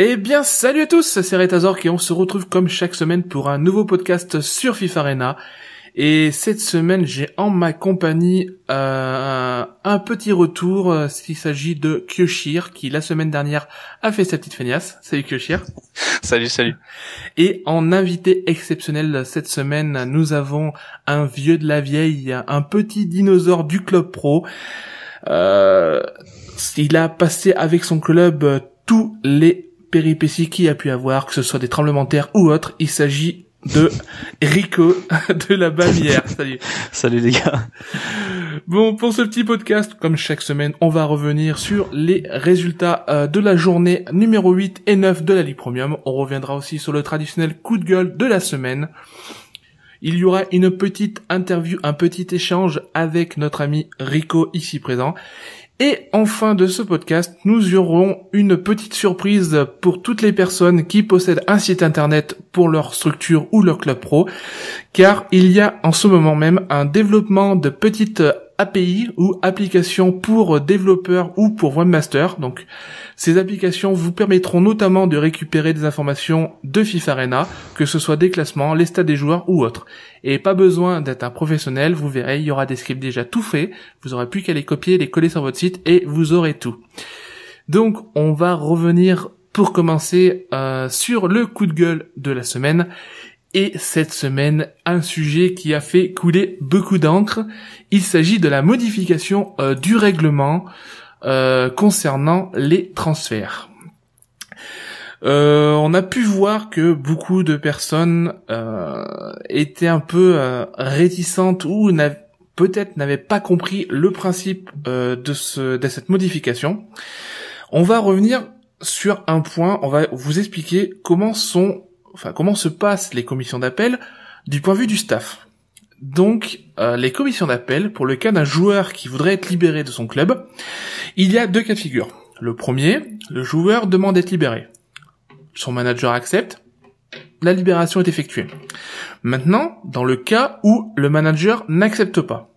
Eh bien, salut à tous, c'est Retazork et on se retrouve comme chaque semaine pour un nouveau podcast sur FIFA Arena. Et cette semaine, j'ai en ma compagnie un petit retour, s'il s'agit de Kyoshir, qui la semaine dernière a fait sa petite feignasse. Salut Kyoshir. Salut. Et en invité exceptionnel cette semaine, nous avons un vieux de la vieille, un petit dinosaure du club pro. Il a passé avec son club tous les péripéties qu'il a pu avoir, que ce soit des tremblements de terre ou autre. Il s'agit de Rico de la Bavière. Salut. Salut les gars. Bon, pour ce petit podcast, comme chaque semaine, on va revenir sur les résultats de la journée numéro 8 et 9 de la Ligue Premium. On reviendra aussi sur le traditionnel coup de gueule de la semaine. Il y aura une petite interview, un petit échange avec notre ami Rico ici présent. Et en fin de ce podcast, nous aurons une petite surprise pour toutes les personnes qui possèdent un site internet pour leur structure ou leur club pro, car il y a en ce moment même un développement de petites API ou applications pour développeurs ou pour webmasters. Donc, ces applications vous permettront notamment de récupérer des informations de FIFA Arena, que ce soit des classements, les stats des joueurs ou autres. Et pas besoin d'être un professionnel, vous verrez, il y aura des scripts déjà tout faits, vous aurez plus qu'à les copier, les coller sur votre site et vous aurez tout. Donc, on va revenir pour commencer sur le coup de gueule de la semaine. Et cette semaine, un sujet qui a fait couler beaucoup d'encre. Il s'agit de la modification du règlement concernant les transferts. On a pu voir que beaucoup de personnes étaient un peu réticentes ou peut-être n'avaient pas compris le principe de cette modification. On va revenir sur un point, on va vous expliquer comment se passent les commissions d'appel du point de vue du staff. Donc, les commissions d'appel, pour le cas d'un joueur qui voudrait être libéré de son club, il y a deux cas de figure. Le premier, le joueur demande d'être libéré. Son manager accepte, la libération est effectuée. Maintenant, dans le cas où le manager n'accepte pas,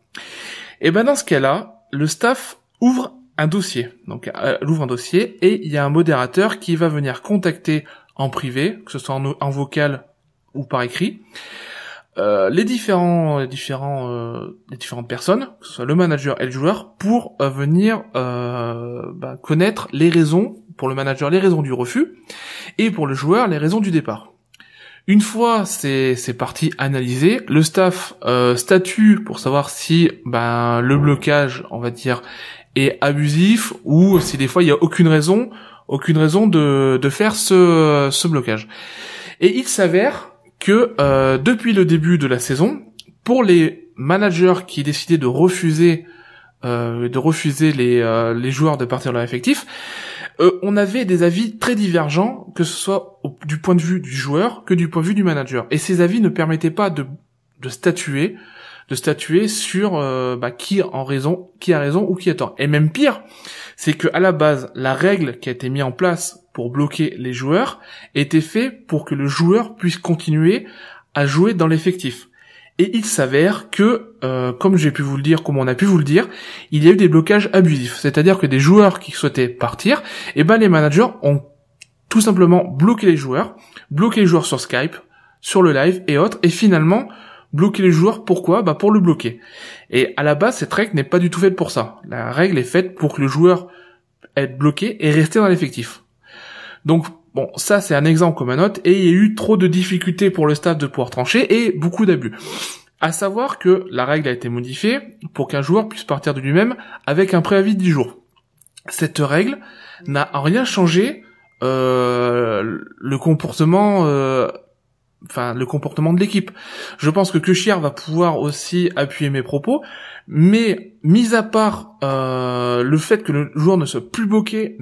et ben dans ce cas-là, le staff ouvre un dossier. Donc, elle ouvre un dossier et il y a un modérateur qui va venir contacter en privé, que ce soit en vocal ou par écrit, les différentes personnes, que ce soit le manager et le joueur, pour venir connaître les raisons, pour le manager les raisons du refus, et pour le joueur les raisons du départ. Une fois ces parties analysées, le staff statue pour savoir si le blocage, on va dire, est abusif, ou si des fois il y a aucune raison de faire ce blocage. Et il s'avère que depuis le début de la saison, pour les managers qui décidaient de refuser les joueurs de partir de leur effectif, on avait des avis très divergents, que ce soit du point de vue du joueur que du point de vue du manager. Et ces avis ne permettaient pas de statuer sur qui a raison ou qui a tort. Et même pire, c'est que à la base, la règle qui a été mise en place pour bloquer les joueurs était faite pour que le joueur puisse continuer à jouer dans l'effectif. Et il s'avère que, comme on a pu vous le dire, il y a eu des blocages abusifs. C'est-à-dire que des joueurs qui souhaitaient partir, les managers ont tout simplement bloqué les joueurs sur Skype, sur le live et autres, et finalement, bloquer les joueurs, pourquoi ? Pour le bloquer. Et à la base, cette règle n'est pas du tout faite pour ça. La règle est faite pour que le joueur être bloqué et rester dans l'effectif. Donc, bon, ça c'est un exemple comme un autre, et il y a eu trop de difficultés pour le staff de pouvoir trancher, et beaucoup d'abus. À savoir que la règle a été modifiée pour qu'un joueur puisse partir de lui-même avec un préavis de 10 jours. Cette règle n'a en rien changé le comportement de l'équipe. Je pense que Kyoshir va pouvoir aussi appuyer mes propos, mais mis à part le fait que le joueur ne soit plus bloqué,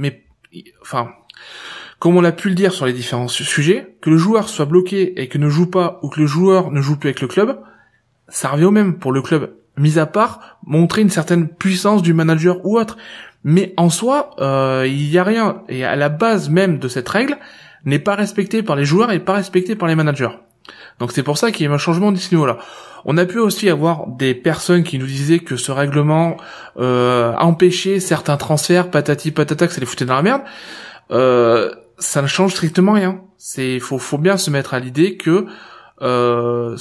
comme on a pu le dire sur les différents sujets, que le joueur soit bloqué et que ne joue pas, ou que le joueur ne joue plus avec le club, ça revient au même pour le club. Mis à part montrer une certaine puissance du manager ou autre. Mais en soi, il y a rien. Et à la base même de cette règle, n'est pas respectée par les joueurs et pas respectée par les managers. Donc c'est pour ça qu'il y a eu un changement de ce niveau-là. On a pu aussi avoir des personnes qui nous disaient que ce règlement empêchait certains transferts, patati patata, que ça les foutait dans la merde. ça ne change strictement rien. Faut bien se mettre à l'idée que on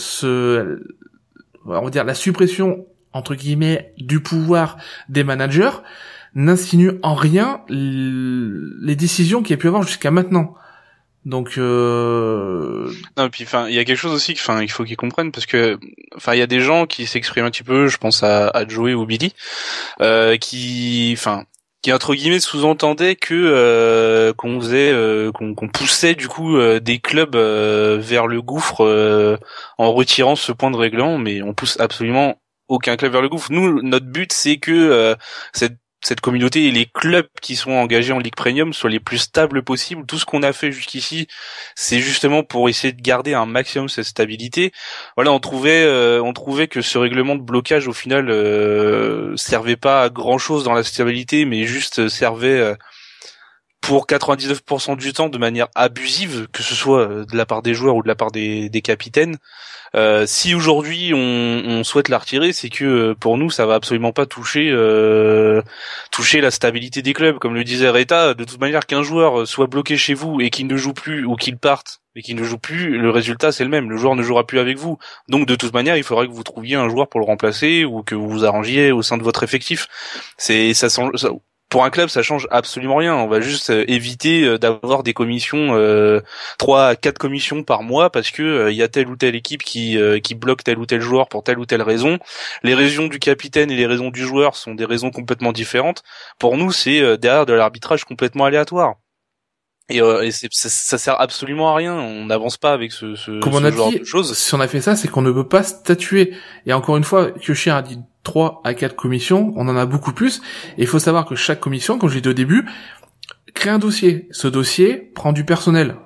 va dire la suppression entre guillemets du pouvoir des managers n'insinue en rien les décisions qu'il y a pu avoir jusqu'à maintenant. Donc non, puis il y a quelque chose aussi il faut qu'ils comprennent, parce que il y a des gens qui s'expriment un petit peu, je pense à Joey ou Billy, qui entre guillemets sous-entendait que qu'on poussait du coup des clubs vers le gouffre en retirant ce point de règlement, mais on pousse absolument aucun club vers le gouffre. Nous, notre but, c'est que cette communauté et les clubs qui sont engagés en Ligue Premium soient les plus stables possibles. Tout ce qu'on a fait jusqu'ici, c'est justement pour essayer de garder un maximum cette stabilité. Voilà, on trouvait que ce règlement de blocage, au final, servait pas à grand chose dans la stabilité, mais juste servait pour 99% du temps de manière abusive, que ce soit de la part des joueurs ou de la part des capitaines. Si aujourd'hui on souhaite la retirer, c'est que pour nous ça va absolument pas toucher la stabilité des clubs. Comme le disait Reta, de toute manière qu'un joueur soit bloqué chez vous et qu'il ne joue plus, ou qu'il parte et qu'il ne joue plus, le résultat c'est le même, le joueur ne jouera plus avec vous. Donc de toute manière il faudra que vous trouviez un joueur pour le remplacer, ou que vous vous arrangiez au sein de votre effectif. Pour un club, ça change absolument rien. On va juste éviter d'avoir des commissions, 3 à 4 commissions par mois, parce que y a telle ou telle équipe qui bloque tel ou tel joueur pour telle ou telle raison. Les raisons du capitaine et les raisons du joueur sont des raisons complètement différentes. Pour nous, c'est derrière de l'arbitrage complètement aléatoire. Et ça sert absolument à rien. On n'avance pas avec ce genre de choses. Si on a fait ça, c'est qu'on ne peut pas statuer. Et encore une fois, Kyoshi a dit 3 à 4 commissions, on en a beaucoup plus. Et il faut savoir que chaque commission, comme je l'ai dit au début, crée un dossier. Ce dossier prend du personnel.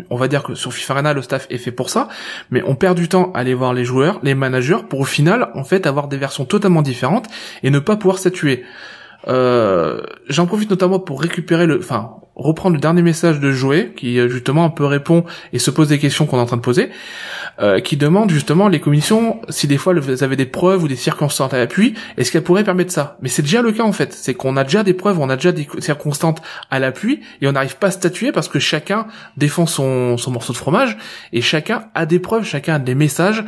On va dire que sur FIFA Arena, le staff est fait pour ça, mais on perd du temps à aller voir les joueurs, les managers, pour au final, en fait, avoir des versions totalement différentes et ne pas pouvoir statuer. J'en profite notamment pour reprendre le dernier message de Joey, qui justement un peu répond et se pose des questions qu'on est en train de poser, qui demande justement les commissions, si des fois vous avez des preuves ou des circonstances à l'appui, est-ce qu'elles pourraient permettre ça? Mais c'est déjà le cas en fait, c'est qu'on a déjà des preuves, on a déjà des circonstances à l'appui, et on n'arrive pas à statuer parce que chacun défend son morceau de fromage, et chacun a des preuves, chacun a des messages,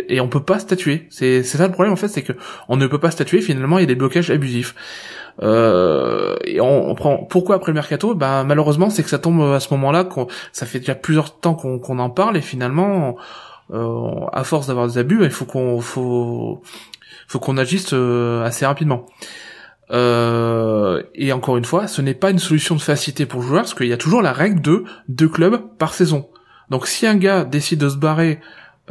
et on peut pas statuer. C'est ça le problème en fait, c'est que on ne peut pas statuer, finalement il y a des blocages abusifs. Et on prend pourquoi après le mercato, malheureusement c'est que ça tombe à ce moment-là, ça fait déjà plusieurs temps qu'on en parle, et finalement à force d'avoir des abus, il faut qu'on agisse assez rapidement. Et encore une fois, ce n'est pas une solution de facilité pour le joueur, parce qu'il y a toujours la règle de 2 clubs par saison. Donc si un gars décide de se barrer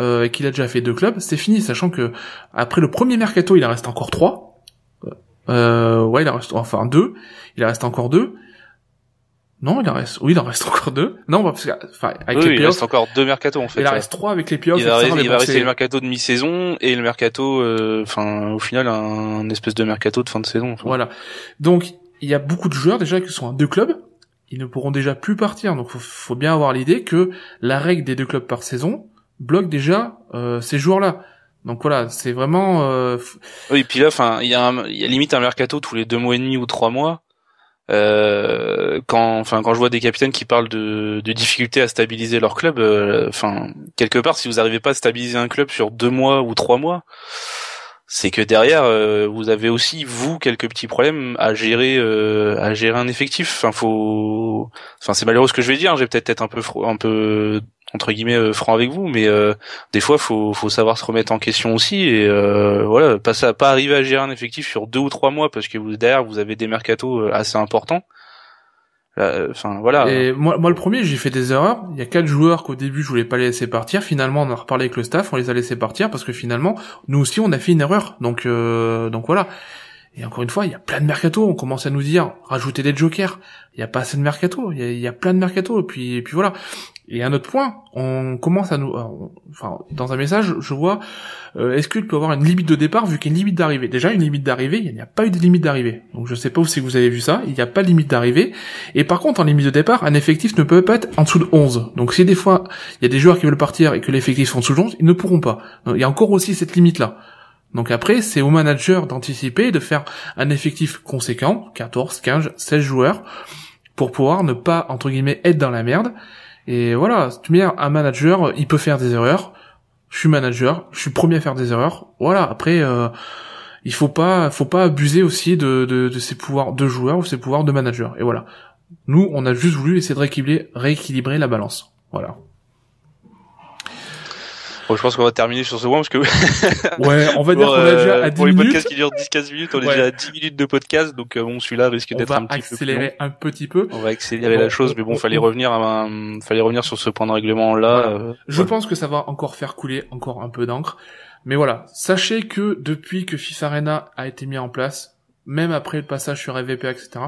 et qu'il a déjà fait 2 clubs, c'est fini, sachant que après le premier mercato il en reste encore 3. Il en reste 2. Il en reste encore 2. Non, il en reste encore 2. Non, parce que, avec les playoffs. Il reste encore 2 mercatos, en fait. Il en reste 3 avec les playoffs. Il va rester le mercato de mi-saison et le mercato, au final, un espèce de mercato de fin de saison. Voilà. Donc, il y a beaucoup de joueurs, déjà, qui sont à 2 clubs. Ils ne pourront déjà plus partir. Donc, faut bien avoir l'idée que la règle des 2 clubs par saison bloque déjà, ces joueurs-là. Donc voilà, c'est vraiment Oui, puis là il y a limite un mercato tous les 2 mois et demi ou 3 mois. Quand je vois des capitaines qui parlent de difficultés à stabiliser leur club, quelque part si vous arrivez pas à stabiliser un club sur 2 mois ou 3 mois, c'est que derrière vous avez aussi vous quelques petits problèmes à gérer un effectif. C'est malheureux ce que je vais dire, j'ai peut-être être un peu entre guillemets franc avec vous, mais des fois faut savoir se remettre en question aussi, et pas arriver à gérer un effectif sur 2 ou 3 mois parce que derrière vous avez des mercatos assez importants. Voilà. Et moi le premier, j'ai fait des erreurs. Il y a 4 joueurs qu'au début je voulais pas les laisser partir. Finalement, on a reparlé avec le staff, on les a laissés partir parce que finalement, nous aussi on a fait une erreur. Donc voilà. Et encore une fois, il y a plein de mercato. On commence à nous dire rajouter des jokers. Il y a pas assez de mercato. Il y a plein de mercato. Et puis voilà. Et un autre point, on commence à nous, dans un message, je vois, est-ce qu'il peut y avoir une limite de départ vu qu'il y a une limite d'arrivée? Déjà, une limite d'arrivée, il n'y a pas eu de limite d'arrivée. Donc je sais pas si vous avez vu ça, il n'y a pas de limite d'arrivée. Et par contre, en limite de départ, un effectif ne peut pas être en dessous de 11. Donc si des fois, il y a des joueurs qui veulent partir et que l'effectif sont en dessous de 11, ils ne pourront pas. Donc, il y a encore aussi cette limite-là. Donc après, c'est au manager d'anticiper, de faire un effectif conséquent, 14, 15, 16 joueurs, pour pouvoir ne pas, entre guillemets, être dans la merde. Et voilà, un manager, il peut faire des erreurs. Je suis manager, je suis premier à faire des erreurs. Voilà, après, il faut pas abuser aussi de ses pouvoirs de joueur ou ses pouvoirs de manager. Et voilà. Nous, on a juste voulu essayer de rééquilibrer la balance. Voilà. Bon, je pense qu'on va terminer sur ce point parce que ouais, on va dire qu'on est déjà à 10 minutes. Pour les podcasts qui durent 10-15 minutes, on est déjà à 10 minutes de podcast, donc bon, celui-là risque d'être un petit peu plus long. On va accélérer un petit peu. On va accélérer la chose, mais bon, fallait revenir sur ce point de règlement là. Voilà. Je pense que ça va encore faire couler encore un peu d'encre. Mais voilà, sachez que depuis que FIFA Arena a été mis en place, même après le passage sur FVP, etc.,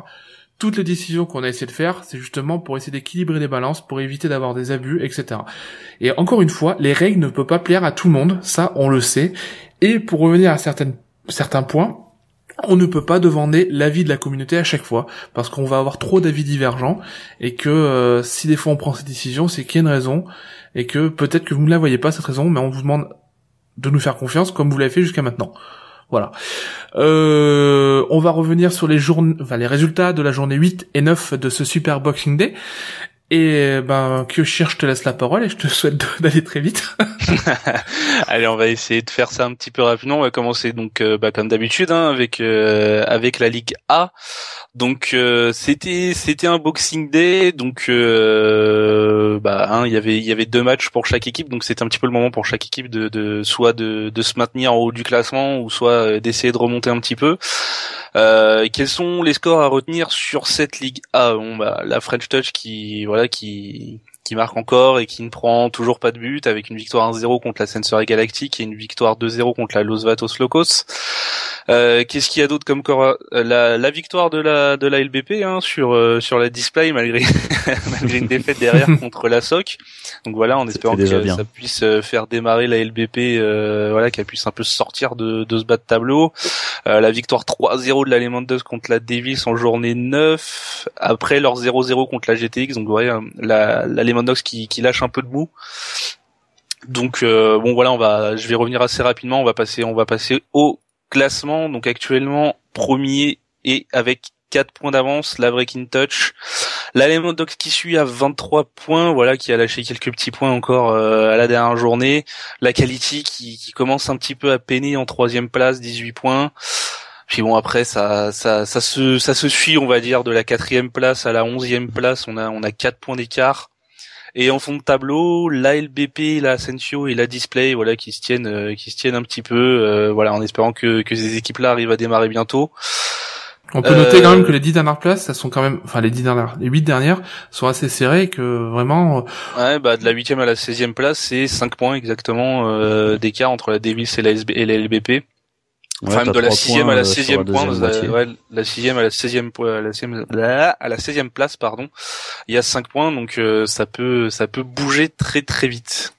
toutes les décisions qu'on a essayé de faire, c'est justement pour essayer d'équilibrer les balances, pour éviter d'avoir des abus, etc. Et encore une fois, les règles ne peuvent pas plaire à tout le monde, ça on le sait. Et pour revenir à certains points, on ne peut pas demander l'avis de la communauté à chaque fois, parce qu'on va avoir trop d'avis divergents, et que si des fois on prend cette décision, c'est qu'il y a une raison, et que peut-être que vous ne la voyez pas cette raison, mais on vous demande de nous faire confiance comme vous l'avez fait jusqu'à maintenant. Voilà. On va revenir sur les résultats de la journée 8 et 9 de ce Super Boxing Day. Et Kyoshir, je te laisse la parole et je te souhaite d'aller très vite. Allez, on va essayer de faire ça un petit peu rapidement. On va commencer donc comme d'habitude avec la Ligue A. Donc c'était un Boxing Day, donc il y avait 2 matchs pour chaque équipe, donc c'était un petit peu le moment pour chaque équipe de soit de se maintenir en haut du classement ou soit d'essayer de remonter un petit peu. Quels sont les scores à retenir sur cette Ligue A? Bon, la French Touch qui marque encore et qui ne prend toujours pas de but, avec une victoire 1-0 contre la Sensory Galactic et une victoire 2-0 contre la Los Vatos Locos. Qu'est-ce qu'il y a d'autre comme corps? La victoire de la LBP sur la display malgré une défaite derrière contre la SOC. Donc voilà, en espérant que ça puisse faire démarrer la LBP, qu'elle puisse un peu sortir de ce bas de tableau. La victoire 3-0 de la Lehman Ducks contre la Devils en journée 9, après leur 0-0 contre la GTX. Donc ouais, la Lehman Ducks qui lâche un peu de mou. Donc je vais revenir assez rapidement. On va passer au classement. Donc actuellement premier et avec 4 points d'avance, la Breaking Touch. La Lehman Ducks qui suit à 23 points, qui a lâché quelques petits points encore à la dernière journée. La Quality qui commence un petit peu à peiner en 3e place, 18 points. Puis bon, après ça se suit, on va dire, de la 4e place à la 11e place, on a 4 points d'écart. Et en fond de tableau, la LBP, la Ascensio et la Display, qui se tiennent un petit peu, en espérant que ces équipes-là arrivent à démarrer bientôt. On peut noter quand même que les 10 dernières places, elles sont quand même, les 8 dernières sont assez serrées, que vraiment. Ouais, de la 8e à la 16e place, c'est 5 points exactement d'écart entre la Devils et la LBP. Enfin, même de la 6e à la 16e point, la 6e à la 16e place, pardon. Il y a 5 points, donc ça peut bouger très très vite.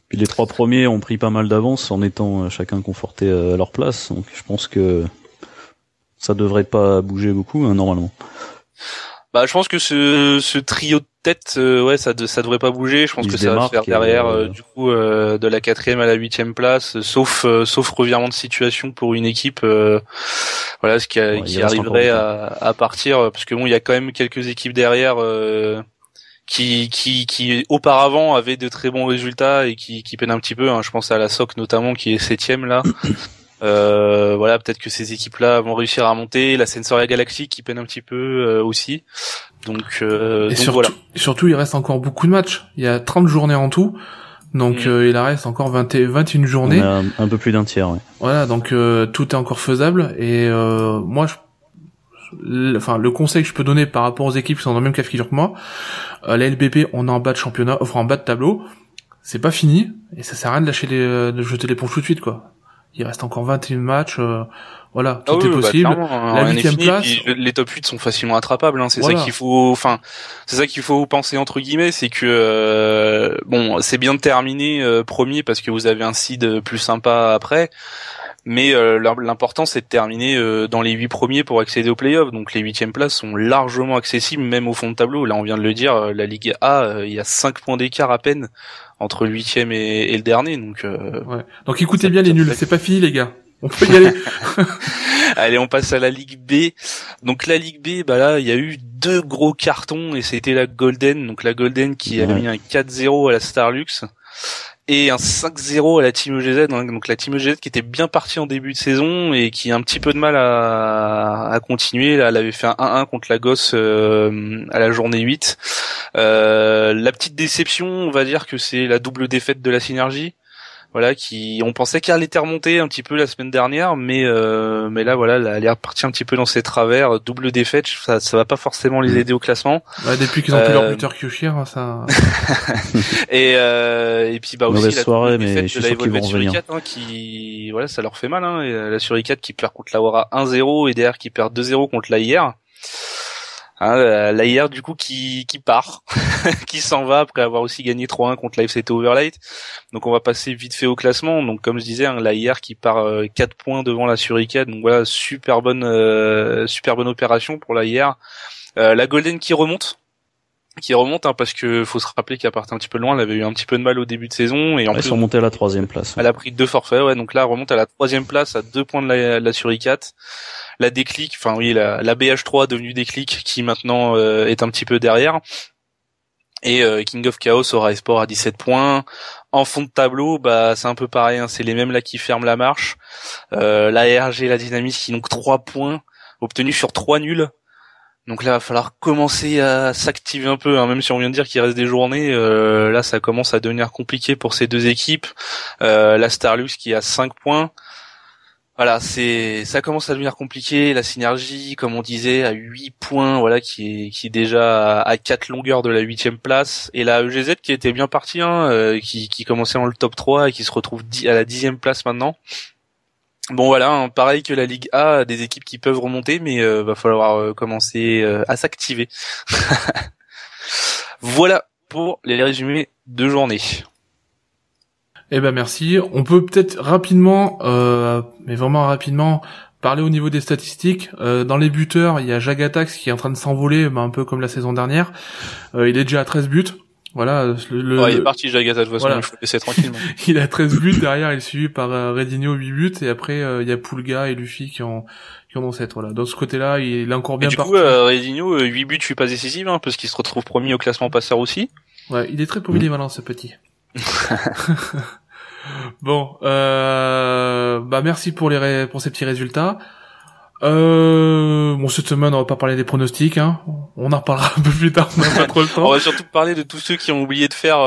Puis les 3 premiers ont pris pas mal d'avance en étant chacun conforté à leur place, donc je pense que ça devrait pas bouger beaucoup, normalement. Je pense que ce trio de tête, ça devrait pas bouger. Je pense que ça va se faire derrière, du coup, de la 4e à la 8e place, sauf revirement de situation pour une équipe, qui arriverait à partir, parce que bon, il y a quand même quelques équipes derrière, qui auparavant avaient de très bons résultats et qui peinent un petit peu. Je pense à la SOC notamment, qui est 7e là. Peut-être que ces équipes-là vont réussir à monter. La Sensory Galactic qui peine un petit peu aussi. Donc surtout, il reste encore beaucoup de matchs. Il y a 30 journées en tout. Donc il reste encore 21 journées. On a un peu plus d'un tiers, ouais. Voilà, donc tout est encore faisable. Et moi, le conseil que je peux donner par rapport aux équipes qui sont dans le même cas de figure que moi, la LBP, on est en bas de championnat, en bas de tableau. C'est pas fini. Et ça sert à rien de de jeter l'éponge tout de suite, quoi. Il reste encore 21 matchs, tout est possible. La 8e place, les top 8 sont facilement attrapables, c'est ça qu'il faut, c'est ça qu'il faut penser entre guillemets, c'est que c'est bien de terminer premier parce que vous avez un seed plus sympa après, mais l'important c'est de terminer dans les 8 premiers pour accéder aux playoffs. Donc les 8e places sont largement accessibles même au fond de tableau. Là, on vient de le dire, la Ligue A, il y a 5 points d'écart à peine entre le 8e et le dernier, donc écoutez bien les nuls, c'est pas fini les gars, on peut y aller. Allez, on passe à la Ligue B. Donc la Ligue B, bah là, il y a eu 2 gros cartons et c'était la Golden. Donc la Golden qui a mis un 4-0 à la Starlux et un 5-0 à la Team EGZ. Donc la Team EGZ qui était bien partie en début de saison et qui a un petit peu de mal à continuer. Là, elle avait fait un 1-1 contre la Gosse à la journée 8. La petite déception, on va dire que c'est la double défaite de la Synergie. Voilà, on pensait qu'elle était remontée un petit peu la semaine dernière, mais là voilà, elle est repartie un petit peu dans ses travers, double défaite, ça va pas forcément les aider au classement. Ouais, depuis qu'ils ont plus leur buteur Kyoshir, ça. et puis bah aussi la soirée, mais je suis sûr qu'ils vont revenir. Qui voilà, ça leur fait mal hein, et la Suricat qui perd contre la Wara 1-0 et derrière qui perd 2-0 contre l'AIR. Hein, l'AIR du coup qui part, qui s'en va après avoir aussi gagné 3-1 contre l'AFCT Overlight. Donc on va passer vite fait au classement. Donc comme je disais, hein, l'AIR qui part 4 points devant la Suricat. Donc voilà, super bonne opération pour l'AIR. La Golden qui remonte hein, parce que faut se rappeler qu'elle partait un petit peu loin, elle avait eu un petit peu de mal au début de saison et en plus ils sont remontés à la 3e place. Elle a pris 2 forfaits, ouais, donc là elle remonte à la 3e place à 2 points de la Suricat. La Déclic, enfin oui, la BH3 devenue Déclic qui maintenant est un petit peu derrière. Et King of Chaos aura Esport à 17 points. En fond de tableau, bah c'est un peu pareil, hein, c'est les mêmes là qui ferment la marche. La RG, la Dynamics qui donc 3 points obtenus sur 3 nuls. Donc là, il va falloir commencer à s'activer un peu, hein, même si on vient de dire qu'il reste des journées. Là, ça commence à devenir compliqué pour ces 2 équipes. La Starlux qui a 5 points. Voilà, ça commence à devenir compliqué. La Synergie, comme on disait, à 8 points, voilà, qui est déjà à 4 longueurs de la 8e place. Et la EGZ qui était bien partie, hein, qui commençait dans le top 3 et qui se retrouve à la 10e place maintenant. Bon voilà, hein, pareil que la Ligue A, des équipes qui peuvent remonter, mais va falloir commencer à s'activer. Voilà pour les résumés de journée. Eh ben merci. On peut peut-être rapidement, mais vraiment rapidement, parler au niveau des statistiques. Dans les buteurs, il y a Jagatax qui est en train de s'envoler, un peu comme la saison dernière. Il est déjà à 13 buts. Voilà. Il est parti Jagatax, de toute façon, voilà. Il faut laisser tranquillement. Il a 13 buts, derrière il est suivi par Redinho 8 buts, et après il y a Pulga et Luffy qui en ont 7. Voilà. Dans ce côté-là, il est encore bien parti. Du coup, Redinho, 8 buts, je suis pas décisif, hein, parce qu'il se retrouve premier au classement passeur aussi. Ouais, il est très polyvalent, ce petit. Bon, merci pour ces petits résultats. Cette semaine on va pas parler des pronostics, hein. On en reparlera un peu plus tard, on n'a pas trop le temps. On va surtout parler de tous ceux qui ont oublié de faire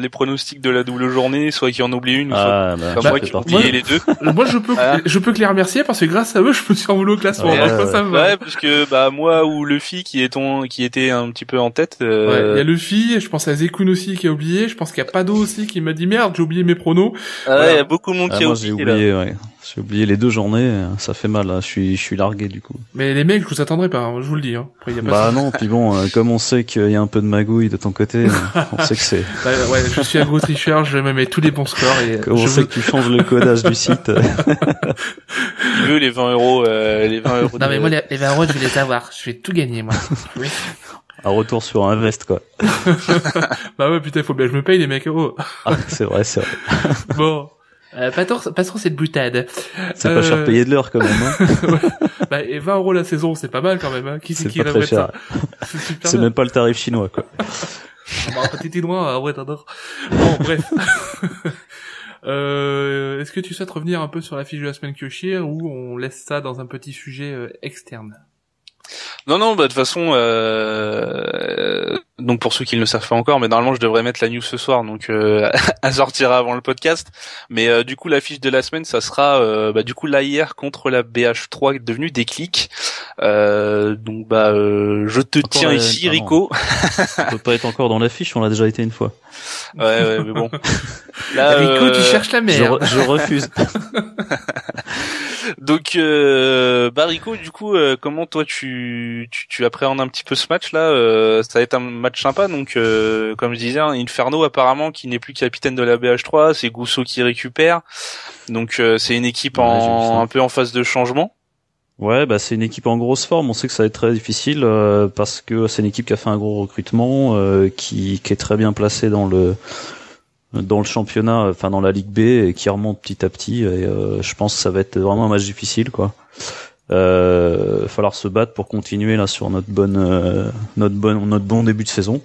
les pronostics de la double journée, soit qui en ont oublié une, soit comme moi qui ont oublié les 2. Moi je peux que les remercier parce que grâce à eux je me suis envolé au classement. Ça me va. Ouais, parce que moi ou Luffy qui était un petit peu en tête. Ouais, il y a Luffy, je pense à Zekun aussi qui a oublié, je pense qu'il y a Pado aussi qui m'a dit merde, j'ai oublié mes pronos. Ouais, il y a beaucoup de monde qui a oublié. J'ai oublié, ouais. J'ai oublié les 2 journées, ça fait mal, là. Je suis largué du coup. Mais les mecs, je vous attendrai pas, hein, je vous le dis. Hein. Après, y a pas non, puis bon, comme on sait qu'il y a un peu de magouille de ton côté, on sait que c'est... Ouais, je suis un gros tricheur, je me mets tous les bons scores. Et on sait que tu changes le codage du site. Il veut les 20 euros. Non mais moi les 20 euros je vais les avoir, je vais tout gagner moi. Oui. Un retour sur un vest quoi. Bah ouais putain, faut bien que je me paye les mecs. Oh. C'est vrai. Bon. Pas trop cette boutade. C'est pas cher payé de l'heure quand même, hein. Ouais. Et 20 euros la saison, c'est pas mal quand même, hein. Qui rêverait de ça? C'est même pas le tarif chinois, quoi. T'étais loin, ouais, t'adores. Bon, bref. Est-ce que tu souhaites revenir un peu sur la fiche de la semaine Kyoshir ou on laisse ça dans un petit sujet externe? Non, de toute façon, donc pour ceux qui ne le savent pas encore, mais normalement je devrais mettre la news ce soir, donc elle sortira avant le podcast. Mais du coup, la fiche de la semaine, ça sera du coup l'AIR contre la BH3 devenue Déclic. Donc je te tiens ici, Rico. On peut pas être encore dans la fiche, on l'a déjà été une fois. Ouais, mais bon. Là, Rico, tu cherches la merde. Je refuse. Donc Rico, du coup, comment toi tu appréhendes un petit peu ce match là? Ça va être un match sympa, donc comme je disais, Inferno apparemment qui n'est plus capitaine de la BH3, c'est Gousso qui récupère, donc c'est une équipe un peu en phase de changement. Ouais, c'est une équipe en grosse forme. On sait que ça va être très difficile parce que c'est une équipe qui a fait un gros recrutement, qui est très bien placée dans le championnat, dans la Ligue B, et qui remonte petit à petit. Et je pense que ça va être vraiment un match difficile, quoi. Falloir se battre pour continuer là sur notre bon début de saison.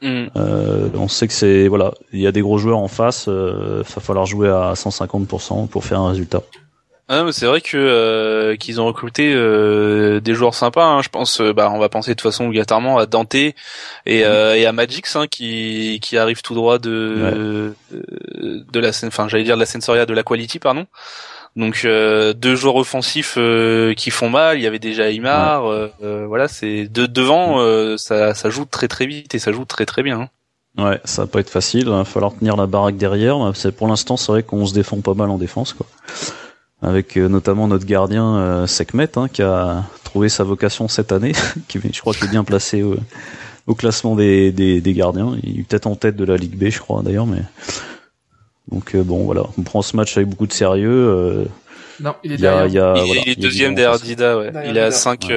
On sait que il y a des gros joueurs en face, va falloir jouer à 150% pour faire un résultat. Ah, mais c'est vrai que qu'ils ont recruté des joueurs sympas, hein. Je pense, on va penser de toute façon obligatoirement à Dante et à Magix, hein, qui arrive tout droit de la scène, enfin j'allais dire de la Sensoria, de la Quality, pardon. Donc deux joueurs offensifs qui font mal. Il y avait déjà Aymar. Voilà, c'est devant, ça joue très très vite et ça joue très très bien. Hein. Ouais, ça va pas être facile. Il va falloir tenir la baraque derrière. Pour l'instant, c'est vrai qu'on se défend pas mal en défense, quoi. Avec notamment notre gardien Sekhmet, hein, qui a trouvé sa vocation cette année, qui je crois qu'il est bien placé au classement des gardiens. Il est peut-être en tête de la Ligue B, je crois d'ailleurs, mais donc bon voilà, on prend ce match avec beaucoup de sérieux. Non, il est derrière. Il est deuxième derrière Dida, ouais. Il a 5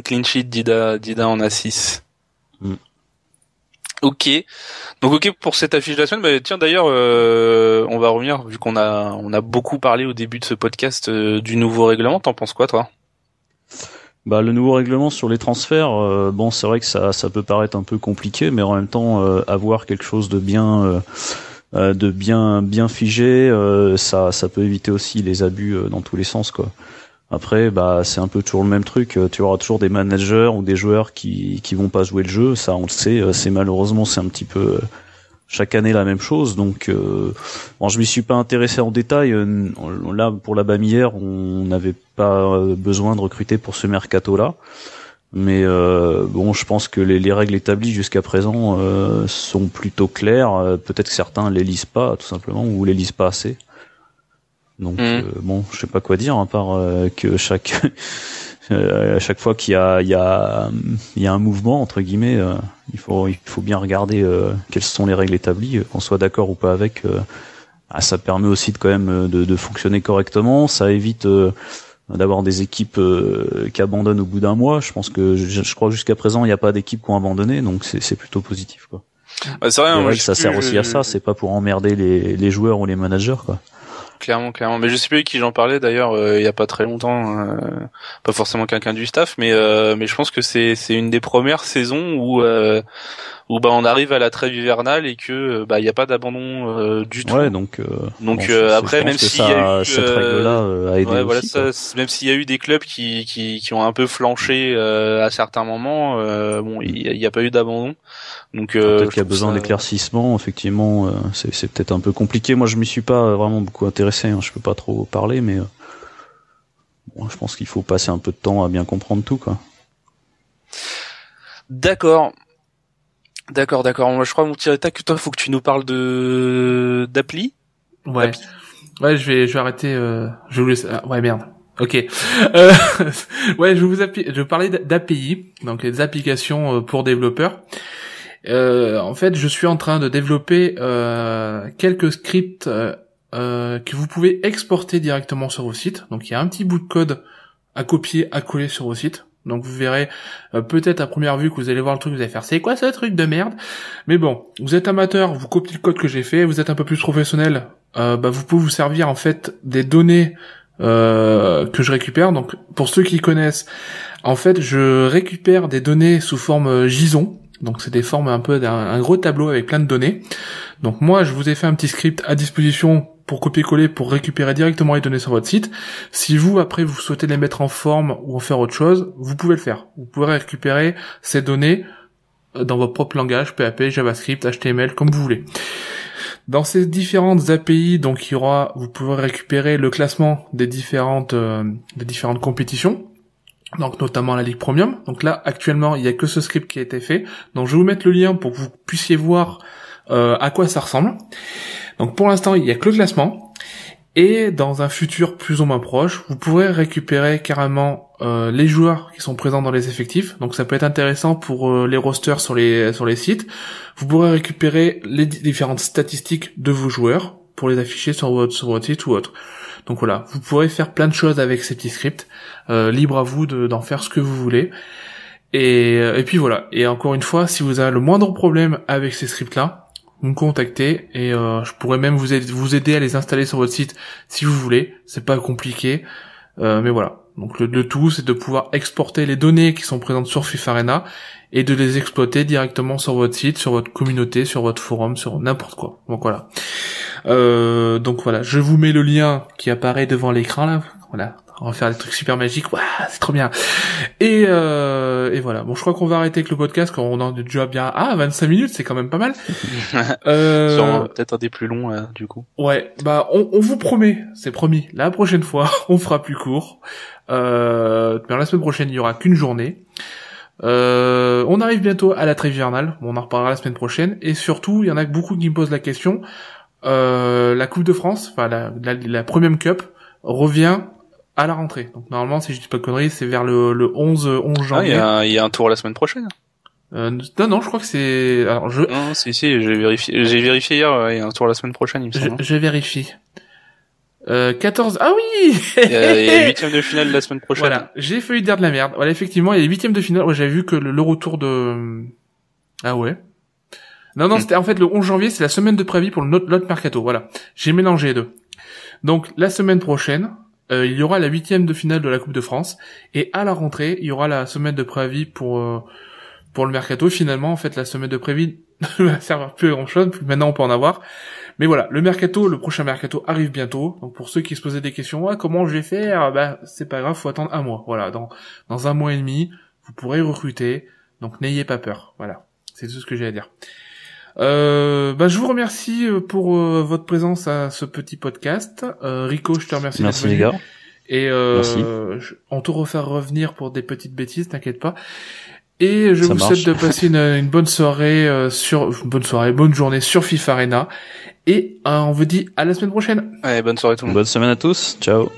clean sheets, Dida en a 6. Ok. Donc ok pour cette affiche de la semaine. Bah, tiens d'ailleurs, on va revenir vu qu'on a beaucoup parlé au début de ce podcast du nouveau règlement. T'en penses quoi toi ? Bah le nouveau règlement sur les transferts, bon c'est vrai que ça peut paraître un peu compliqué, mais en même temps avoir quelque chose de bien figé, ça peut éviter aussi les abus dans tous les sens quoi. Après, bah, c'est un peu toujours le même truc. Tu auras toujours des managers ou des joueurs qui vont pas jouer le jeu. Ça, on le sait. C'est malheureusement, c'est un petit peu chaque année la même chose. Donc, bon, je m'y suis pas intéressé en détail. Là, pour la Bamière, on n'avait pas besoin de recruter pour ce mercato-là. Mais bon, je pense que les règles établies jusqu'à présent sont plutôt claires. Peut-être que certains les lisent pas, tout simplement, ou les lisent pas assez. Donc bon, je sais pas quoi dire à part que à chaque fois qu'il y a un mouvement entre guillemets, il faut bien regarder quelles sont les règles établies, qu'on soit d'accord ou pas avec. Ça permet aussi de quand même de fonctionner correctement. Ça évite d'avoir des équipes qui abandonnent au bout d'un mois. Je pense que je crois que jusqu'à présent il n'y a pas d'équipes qui ont abandonné, donc c'est plutôt positif quoi. Ouais, c'est vrai, les règles, ça sert aussi à ça. C'est pas pour emmerder les joueurs ou les managers quoi. Clairement. Mais je sais plus avec qui j'en parlais d'ailleurs il y a pas très longtemps, pas forcément quelqu'un du staff, mais je pense que c'est une des premières saisons où on arrive à la trêve hivernale et que il y a pas d'abandon du tout. Ouais, donc bon, après même s'il y a eu cette règle-là a aidé ouais, aussi. Voilà, même s'il y a eu des clubs qui ont un peu flanché à certains moments, bon il y a pas eu d'abandon. Donc peut-être qu'il y a besoin d'éclaircissement, effectivement, c'est peut-être un peu compliqué. Moi, je m'y suis pas vraiment beaucoup intéressé, hein, je peux pas trop parler, mais bon, je pense qu'il faut passer un peu de temps à bien comprendre tout, quoi. D'accord. Moi, je crois mon petit état que toi, faut que tu nous parles d'appli. Ouais. Ouais, je vais arrêter. Je voulais. Ouais, merde. Ok. Ouais, je parlais d'API, donc des applications pour développeurs. En fait, je suis en train de développer quelques scripts que vous pouvez exporter directement sur vos sites. Donc, il y a un petit bout de code à copier, à coller sur vos sites. Donc, vous verrez peut-être à première vue que vous allez voir le truc, vous allez faire c'est quoi ce truc de merde. Mais bon, vous êtes amateur, vous copiez le code que j'ai fait. Vous êtes un peu plus professionnel, vous pouvez vous servir en fait des données que je récupère. Donc, pour ceux qui connaissent, en fait, je récupère des données sous forme JSON. Donc c'est des formes un peu d'un gros tableau avec plein de données. Donc moi je vous ai fait un petit script à disposition pour copier-coller, pour récupérer directement les données sur votre site. Si vous après vous souhaitez les mettre en forme ou en faire autre chose, vous pouvez le faire. Vous pourrez récupérer ces données dans votre propre langage, PHP, JavaScript, HTML, comme vous voulez. Dans ces différentes API, donc vous pourrez récupérer le classement des différentes compétitions. Donc notamment la Ligue Premium. Donc là actuellement il y a que ce script qui a été fait. Donc je vais vous mettre le lien pour que vous puissiez voir à quoi ça ressemble. Donc pour l'instant il y a que le classement. Et dans un futur plus ou moins proche, vous pourrez récupérer carrément les joueurs qui sont présents dans les effectifs. Donc ça peut être intéressant pour les rosters sur les sites. Vous pourrez récupérer les différentes statistiques de vos joueurs pour les afficher sur votre site ou autre. Donc voilà, vous pourrez faire plein de choses avec ces petits scripts. Libre à vous d'en faire ce que vous voulez. Et puis voilà. Et encore une fois, si vous avez le moindre problème avec ces scripts-là, vous me contactez et je pourrais même vous aider à les installer sur votre site si vous voulez. C'est pas compliqué. Mais voilà. Donc le tout, c'est de pouvoir exporter les données qui sont présentes sur FIFA Arena et de les exploiter directement sur votre site, sur votre communauté, sur votre forum, sur n'importe quoi. Donc voilà. Je vous mets le lien qui apparaît devant l'écran là. Voilà. On va faire des trucs super magiques. Waouh, c'est trop bien. Et voilà. Bon, je crois qu'on va arrêter avec le podcast quand on en est déjà bien 25 minutes, c'est quand même pas mal. Sûrement peut-être un des plus longs du coup. Ouais, bah on vous promet, c'est promis. La prochaine fois, on fera plus court. Mais la semaine prochaine, il y aura qu'une journée. On arrive bientôt à la trêve hivernale. Bon, on en reparlera la semaine prochaine. Et surtout, il y en a beaucoup qui me posent la question. La Coupe de France, enfin la Premium Cup, revient à la rentrée. Donc normalement, si je dis pas de conneries, c'est vers le 11 janvier. Il y a un tour la semaine prochaine. Non, je crois que c'est... Alors, Non, si, j'ai vérifié hier, il y a un tour la semaine prochaine, il me semble. Je vérifie. 14... Ah oui. Il y a 8e de finale la semaine prochaine. Voilà, j'ai failli dire de la merde. Voilà, effectivement, il y a 8e de finale. Ouais, j'avais vu que le retour de... Ah ouais. Non, c'était en fait le 11 janvier, c'est la semaine de préavis pour l'autre mercato. Voilà, j'ai mélangé les deux. Donc, la semaine prochaine, il y aura la 8e de finale de la Coupe de France. Et à la rentrée, il y aura la semaine de préavis pour le mercato. Finalement, en fait, la semaine de préavis ne va servir plus à grand chose. Maintenant, on peut en avoir. Mais voilà, le prochain mercato arrive bientôt. Donc, pour ceux qui se posaient des questions, comment je vais faire? C'est pas grave, faut attendre un mois. Voilà, dans un mois et demi, vous pourrez recruter. Donc, n'ayez pas peur. Voilà. C'est tout ce que j'ai à dire. Je vous remercie pour votre présence à ce petit podcast. Rico, je te remercie. Merci les gars. Et on te refait revenir pour des petites bêtises, t'inquiète pas. Et je vous souhaite de passer une bonne soirée bonne journée sur FIFA Arena. Et on vous dit à la semaine prochaine. Allez, bonne soirée tout le monde. Bonne semaine à tous. Ciao.